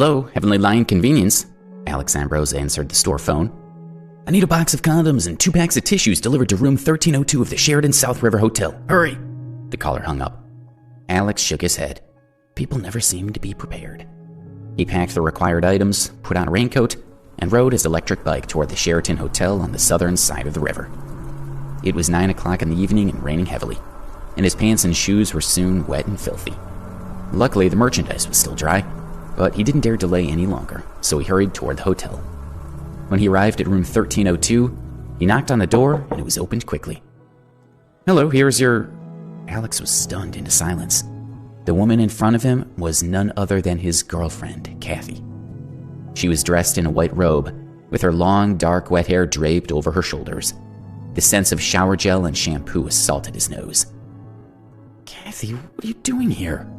Hello, Heavenly Lion Convenience. Alex Ambrose answered the store phone. I need a box of condoms and 2 packs of tissues delivered to room 1302 of the Sheraton South River Hotel. Hurry! The caller hung up. Alex shook his head. People never seemed to be prepared. He packed the required items, put on a raincoat, and rode his electric bike toward the Sheraton Hotel on the southern side of the river. It was 9 o'clock in the evening and raining heavily, and his pants and shoes were soon wet and filthy. Luckily, the merchandise was still dry, but he didn't dare delay any longer, so he hurried toward the hotel. When he arrived at room 1302, he knocked on the door, and it was opened quickly. Hello, here's your... Alex was stunned into silence. The woman in front of him was none other than his girlfriend, Cathy. She was dressed in a white robe, with her long, dark, wet hair draped over her shoulders. The scents of shower gel and shampoo assaulted his nose. Cathy, what are you doing here?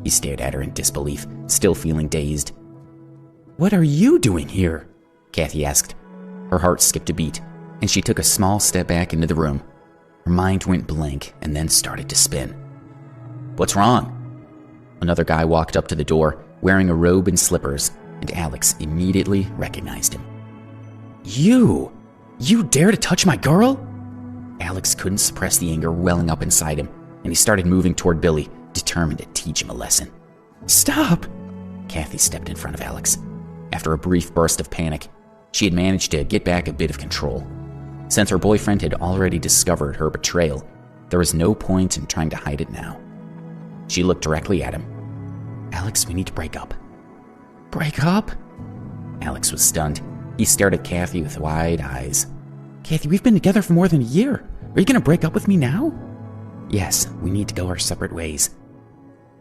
He stared at her in disbelief, still feeling dazed. What are you doing here? Cathy asked. Her heart skipped a beat, and she took a small step back into the room. Her mind went blank and then started to spin. What's wrong? Another guy walked up to the door, wearing a robe and slippers, and Alex immediately recognized him. You dare to touch my girl? Alex couldn't suppress the anger welling up inside him, and he started moving toward Billy, determined to teach him a lesson. Stop! Cathy stepped in front of Alex. After a brief burst of panic, she had managed to get back a bit of control. Since her boyfriend had already discovered her betrayal, there was no point in trying to hide it now. She looked directly at him. Alex, we need to break up. Break up? Alex was stunned. He stared at Cathy with wide eyes. Cathy, we've been together for more than a year. Are you going to break up with me now? Yes, we need to go our separate ways.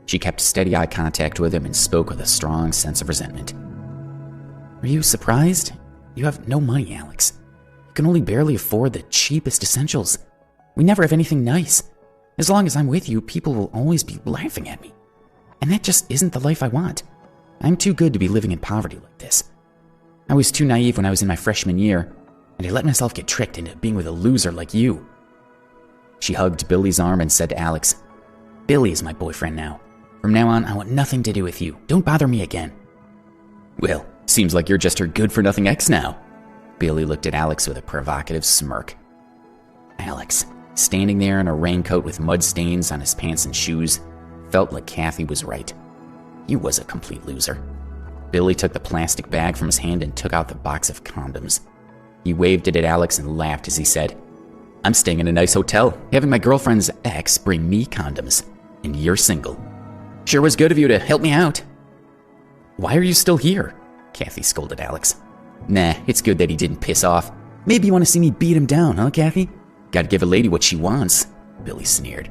She kept steady eye contact with him and spoke with a strong sense of resentment. Are you surprised? You have no money, Alex. You can only barely afford the cheapest essentials. We never have anything nice. As long as I'm with you, people will always be laughing at me. And that just isn't the life I want. I'm too good to be living in poverty like this. I was too naive when I was in my freshman year, and I let myself get tricked into being with a loser like you. She hugged Billy's arm and said to Alex, Billy is my boyfriend now. From now on, I want nothing to do with you. Don't bother me again. Well, seems like you're just her good-for-nothing ex now. Billy looked at Alex with a provocative smirk. Alex, standing there in a raincoat with mud stains on his pants and shoes, felt like Cathy was right. He was a complete loser. Billy took the plastic bag from his hand and took out the box of condoms. He waved it at Alex and laughed as he said, I'm staying in a nice hotel, having my girlfriend's ex bring me condoms, and you're single. Sure was good of you to help me out. Why are you still here? Cathy scolded Alex. Nah, it's good that he didn't piss off. Maybe you want to see me beat him down, huh, Cathy? Gotta give a lady what she wants, Billy sneered.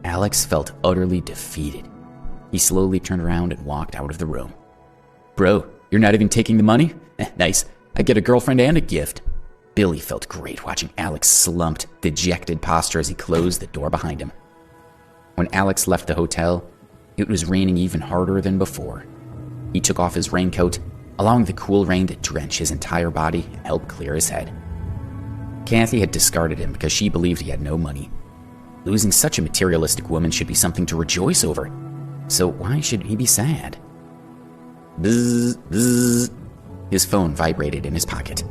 Alex felt utterly defeated. He slowly turned around and walked out of the room. Bro, you're not even taking the money? Nice. I get a girlfriend and a gift. Billy felt great watching Alex slumped, dejected posture as he closed the door behind him. When Alex left the hotel, it was raining even harder than before. He took off his raincoat, allowing the cool rain to drench his entire body and help clear his head. Cathy had discarded him because she believed he had no money. Losing such a materialistic woman should be something to rejoice over. So why should he be sad? Bzzz, bzzz. His phone vibrated in his pocket.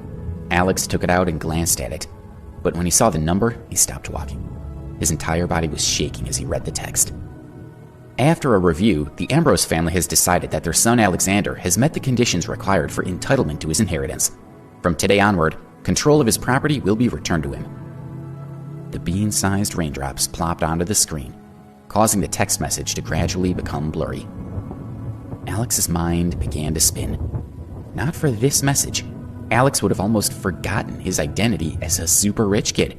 Alex took it out and glanced at it, but when he saw the number, he stopped walking. His entire body was shaking as he read the text. After a review, the Ambrose family has decided that their son Alexander has met the conditions required for entitlement to his inheritance. From today onward, control of his property will be returned to him. The bean-sized raindrops plopped onto the screen, causing the text message to gradually become blurry. Alex's mind began to spin. Not for this message, Alex would have almost forgotten his identity as a super rich kid.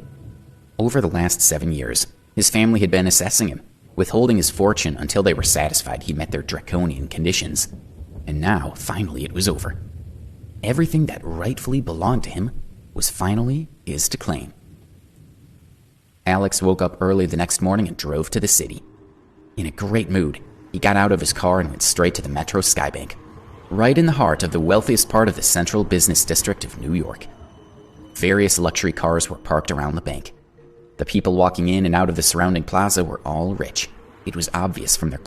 Over the last 7 years, his family had been assessing him, withholding his fortune until they were satisfied he met their draconian conditions. And now, finally, it was over. Everything that rightfully belonged to him was finally his to claim. Alex woke up early the next morning and drove to the city. In a great mood, he got out of his car and went straight to the Metro Skybank, right in the heart of the wealthiest part of the central business district of New York. Various luxury cars were parked around the bank. The people walking in and out of the surrounding plaza were all rich. It was obvious from their